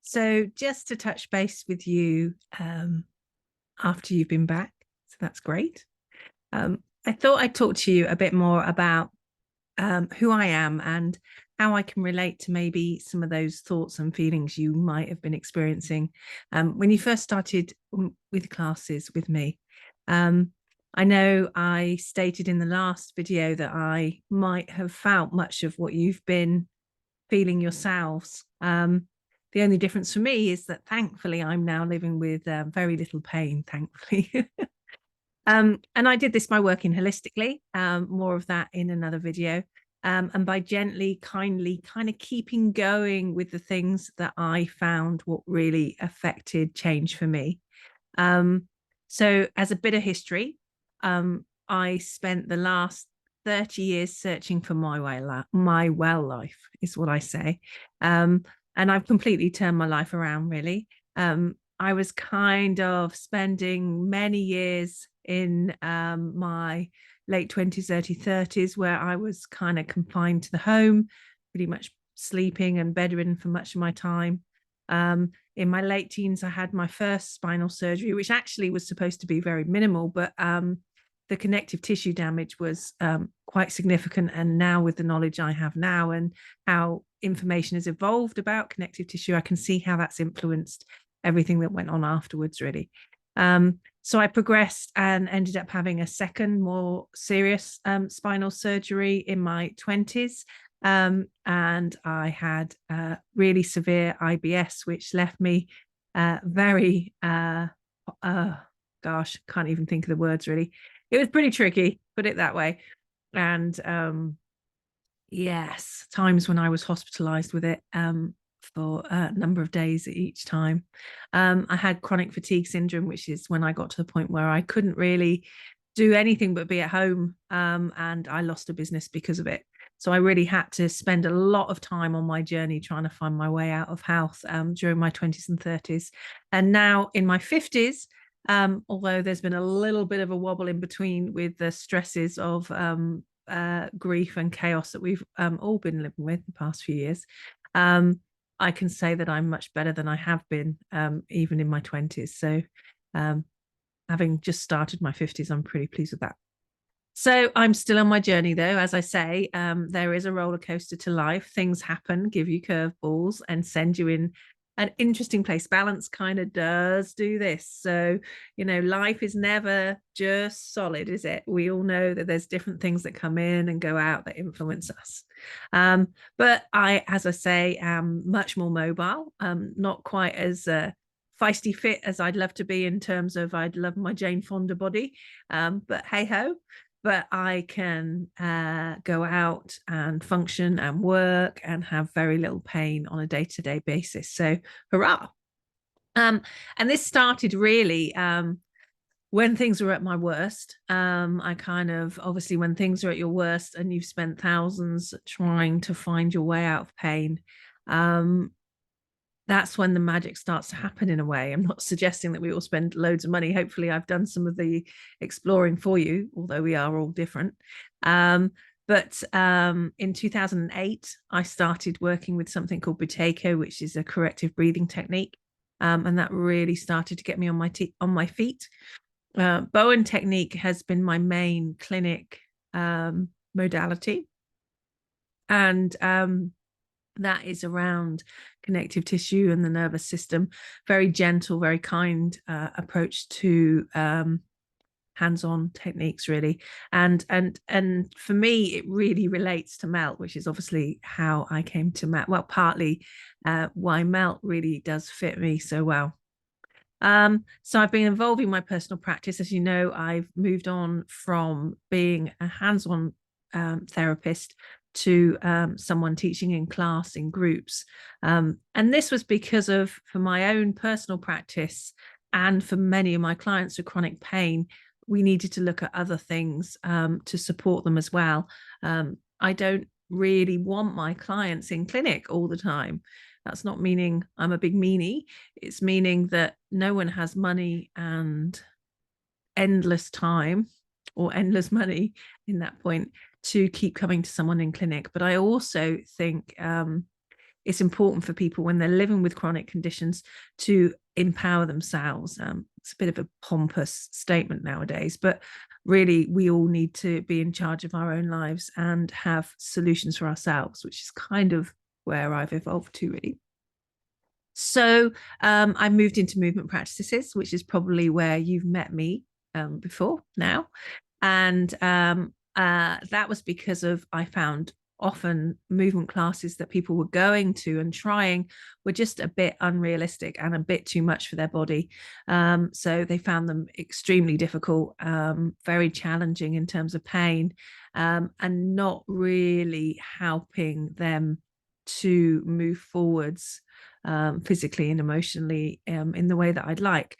So just to touch base with you after you've been back, so that's great. I thought I'd talk to you a bit more about who I am and how I can relate to maybe some of those thoughts and feelings you might have been experiencing when you first started with classes with me. Um, I know I stated in the last video that I might have felt much of what you've been feeling yourselves. The only difference for me is that thankfully I'm now living with very little pain, thankfully. And I did this by working holistically, more of that in another video, and by gently, kindly kind of keeping going with the things that I found what really affected change for me. So as a bit of history, I spent the last 30 years searching for my well life is what I say. And I've completely turned my life around, really. I was kind of spending many years in my late 20s, early 30s, where I was kind of confined to the home, pretty much sleeping and bedridden for much of my time. In my late teens, I had my first spinal surgery, which actually was supposed to be very minimal, but the connective tissue damage was quite significant. And now with the knowledge I have now and how information has evolved about connective tissue, I can see how that's influenced everything that went on afterwards, really. So I progressed and ended up having a second, more serious spinal surgery in my 20s. And I had really severe IBS, which left me very, gosh, can't even think of the words really. It was pretty tricky, put it that way. And yes, times when I was hospitalized with it for a number of days each time. I had chronic fatigue syndrome, which is when I got to the point where I couldn't really do anything but be at home, and I lost a business because of it. So I really had to spend a lot of time on my journey trying to find my way out of health during my 20s and 30s. And now in my 50s, although there's been a little bit of a wobble in between with the stresses of grief and chaos that we've all been living with the past few years, I can say that I'm much better than I have been even in my 20s. So having just started my 50s, I'm pretty pleased with that. So I'm still on my journey, though. As I say, there is a roller coaster to life. Things happen, give you curveballs, and send you in an interesting place. Balance kind of does do this. So, life is never just solid, is it? We all know that there's different things that come in and go out that influence us. But I, as I say, am much more mobile, not quite as feisty fit as I'd love to be in terms of I'd love my Jane Fonda body. But hey ho, but I can go out and function and work and have very little pain on a day-to-day basis. So hurrah. And this started really when things were at my worst. I kind of, obviously, when things are at your worst and you've spent thousands trying to find your way out of pain, that's when the magic starts to happen in a way. I'm not suggesting that we all spend loads of money. Hopefully I've done some of the exploring for you, although we are all different. But in 2008, I started working with something called Buteyko, which is a corrective breathing technique. And that really started to get me on my feet. Bowen technique has been my main clinic modality. And that is around connective tissue and the nervous system. Very gentle, very kind approach to hands-on techniques, really. And for me, it really relates to Melt, which is obviously how I came to Melt. Well, partly why Melt really does fit me so well. So I've been involving my personal practice. As you know, I've moved on from being a hands-on therapist to someone teaching in class in groups. And this was because for my own personal practice and for many of my clients with chronic pain, we needed to look at other things to support them as well. I don't really want my clients in clinic all the time. That's not meaning I'm a big meanie. It's meaning that no one has money and endless time or endless money in that point to keep coming to someone in clinic. But I also think it's important for people when they're living with chronic conditions to empower themselves. It's a bit of a pompous statement nowadays, but really we all need to be in charge of our own lives and have solutions for ourselves, which is kind of where I've evolved to, really. So I moved into movement practices, which is probably where you've met me before now. And that was because of I found often movement classes that people were going to and trying were just a bit unrealistic and a bit too much for their body. So they found them extremely difficult, very challenging in terms of pain, and not really helping them to move forwards physically and emotionally in the way that I'd like.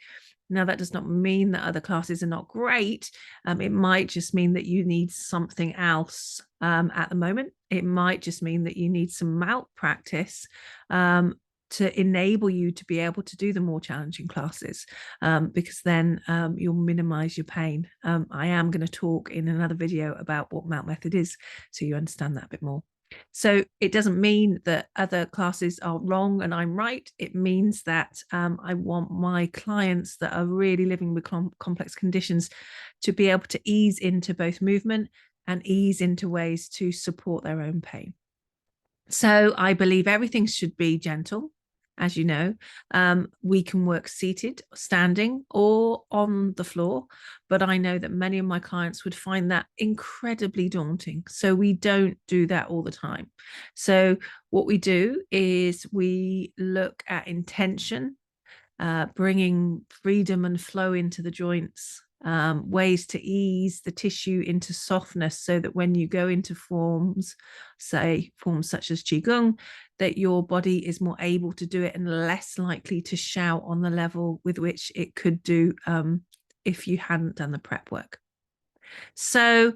Now, that does not mean that other classes are not great. It might just mean that you need something else at the moment. It might just mean that you need some mount practice to enable you to be able to do the more challenging classes, because then you'll minimize your pain. I am going to talk in another video about what mount method is, so you understand that a bit more. So it doesn't mean that other classes are wrong and I'm right. It means that I want my clients that are really living with complex conditions to be able to ease into both movement and ease into ways to support their own pain. So I believe everything should be gentle. As you know, we can work seated, standing, or on the floor. But I know that many of my clients would find that incredibly daunting. So we don't do that all the time. So what we do is we look at intention, bringing freedom and flow into the joints, ways to ease the tissue into softness so that when you go into forms, say forms such as Qigong, that your body is more able to do it and less likely to shout on the level with which it could do if you hadn't done the prep work. So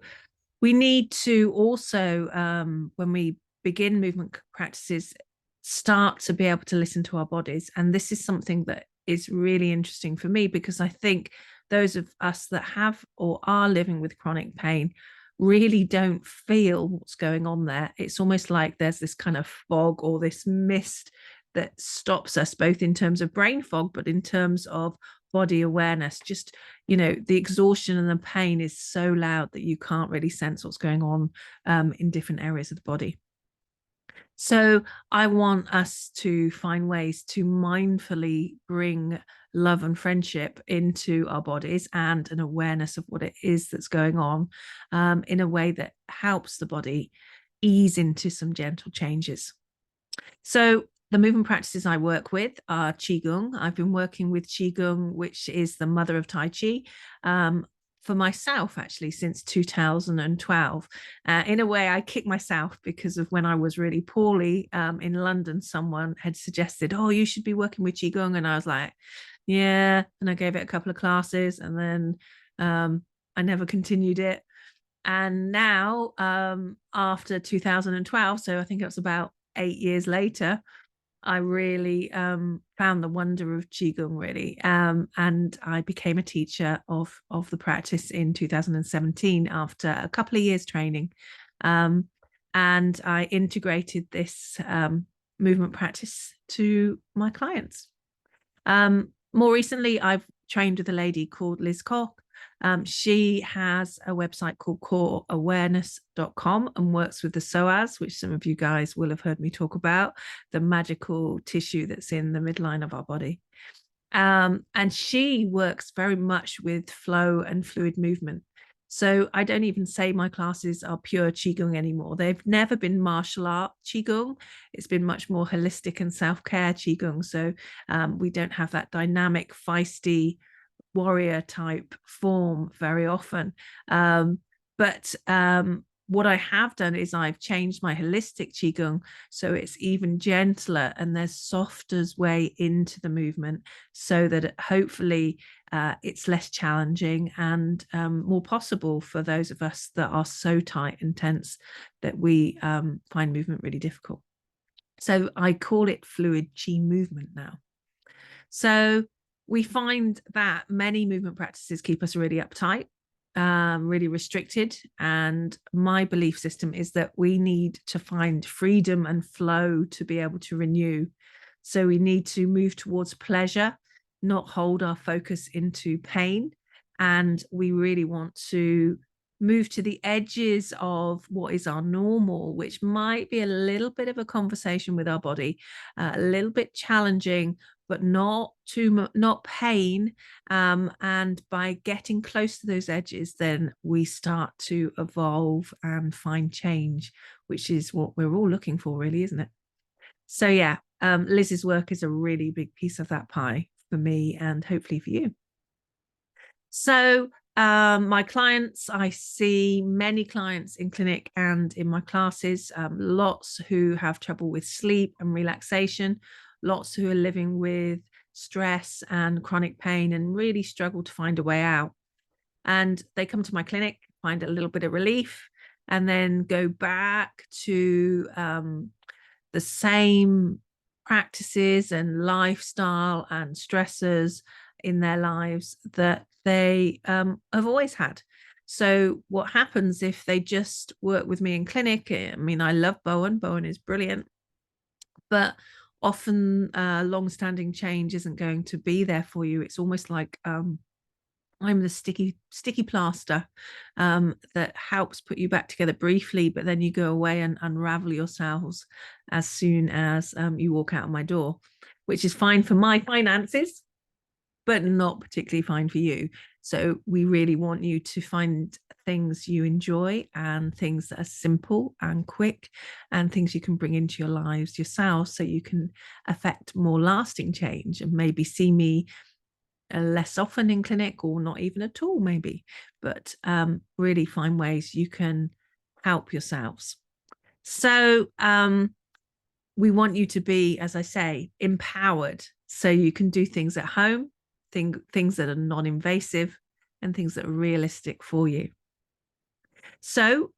we need to also, when we begin movement practices, start to be able to listen to our bodies. And this is something that is really interesting for me, because I think those of us that have or are living with chronic pain really don't feel what's going on there. It's almost like there's this kind of fog or this mist that stops us, both in terms of brain fog, but in terms of body awareness. Just, the exhaustion and the pain is so loud that you can't really sense what's going on in different areas of the body. So I want us to find ways to mindfully bring love and friendship into our bodies and an awareness of what it is that's going on, in a way that helps the body ease into some gentle changes. So the movement practices I work with are Qigong. I've been working with Qigong, which is the mother of Tai Chi, for myself actually since 2012. In a way, I kick myself because of when I was really poorly in London. Someone had suggested, "Oh, you should be working with Qigong," and I was like, "Yeah." And I gave it a couple of classes, and then I never continued it. And now, after 2012, so I think it was about 8 years later, I really found the wonder of Qigong, really. And I became a teacher of the practice in 2017 after a couple of years training. And I integrated this movement practice to my clients. More recently, I've trained with a lady called Liz Koch. She has a website called coreawareness.com and works with the psoas, which some of you guys will have heard me talk about, the magical tissue that's in the midline of our body. And she works very much with flow and fluid movement. So I don't even say my classes are pure Qigong anymore. They've never been martial art Qigong. It's been much more holistic and self-care Qigong. So we don't have that dynamic, feisty warrior type form very often. But what I have done is I've changed my holistic Qigong so it's even gentler and there's softer way into the movement, so that hopefully it's less challenging and more possible for those of us that are so tight and tense that we find movement really difficult. So I call it fluid Qi movement now. So we find that many movement practices keep us really uptight. really restricted. And my belief system is that we need to find freedom and flow to be able to renew. So we need to move towards pleasure, not hold our focus into pain. And we really want to move to the edges of what is our normal, which might be a little bit of a conversation with our body, a little bit challenging, but not too much, not pain. And by getting close to those edges, then we start to evolve and find change, which is what we're all looking for, really, isn't it? So yeah, Liz's work is a really big piece of that pie for me and hopefully for you. So my clients, I see many clients in clinic and in my classes, lots who have trouble with sleep and relaxation, lots who are living with stress and chronic pain and really struggle to find a way out. And they come to my clinic, find a little bit of relief, and then go back to the same practices and lifestyle and stressors in their lives that they have always had. So what happens if they just work with me in clinic? I mean, I love Bowen. Bowen is brilliant, but often long-standing change isn't going to be there for you. It's almost like I'm the sticky plaster that helps put you back together briefly, but then you go away and unravel yourselves as soon as you walk out of my door, which is fine for my finances, but not particularly fine for you. So we really want you to find things you enjoy and things that are simple and quick and things you can bring into your lives yourself so you can affect more lasting change and maybe see me less often in clinic or not even at all maybe, but really find ways you can help yourselves. So we want you to be, as I say, empowered so you can do things at home, things that are non-invasive and things that are realistic for you. So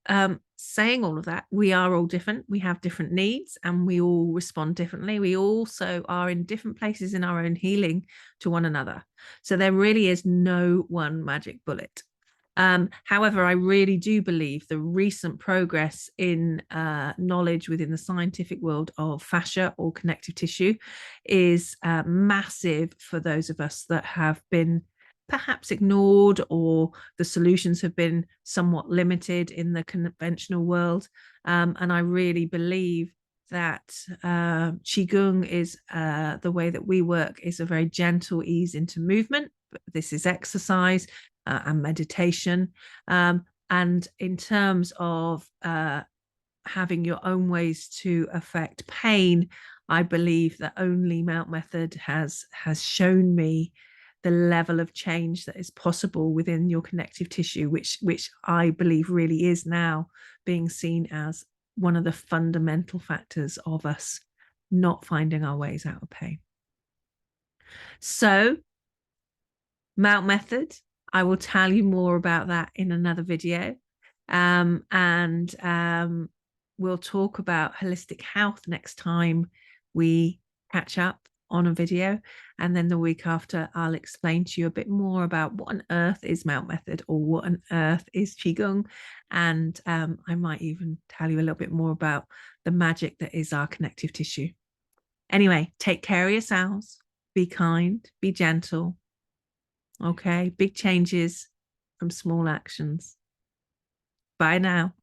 saying all of that, we are all different. We have different needs and we all respond differently. We also are in different places in our own healing to one another. So there really is no one magic bullet. However, I really do believe the recent progress in knowledge within the scientific world of fascia or connective tissue is massive for those of us that have been perhaps ignored or the solutions have been somewhat limited in the conventional world. And I really believe that Qigong is the way that we work is a very gentle ease into movement. This is exercise and meditation. And in terms of having your own ways to affect pain, I believe that only Mount Method has shown me the level of change that is possible within your connective tissue, which I believe really is now being seen as one of the fundamental factors of us not finding our ways out of pain. So Mount Method, I will tell you more about that in another video. And we'll talk about holistic health next time we catch up on a video. And then the week after, I'll explain to you a bit more about what on earth is Mount Method or what on earth is Qigong. And I might even tell you a little bit more about the magic that is our connective tissue. Anyway, take care of yourselves. Be kind, be gentle. Okay, big changes from small actions. Bye now.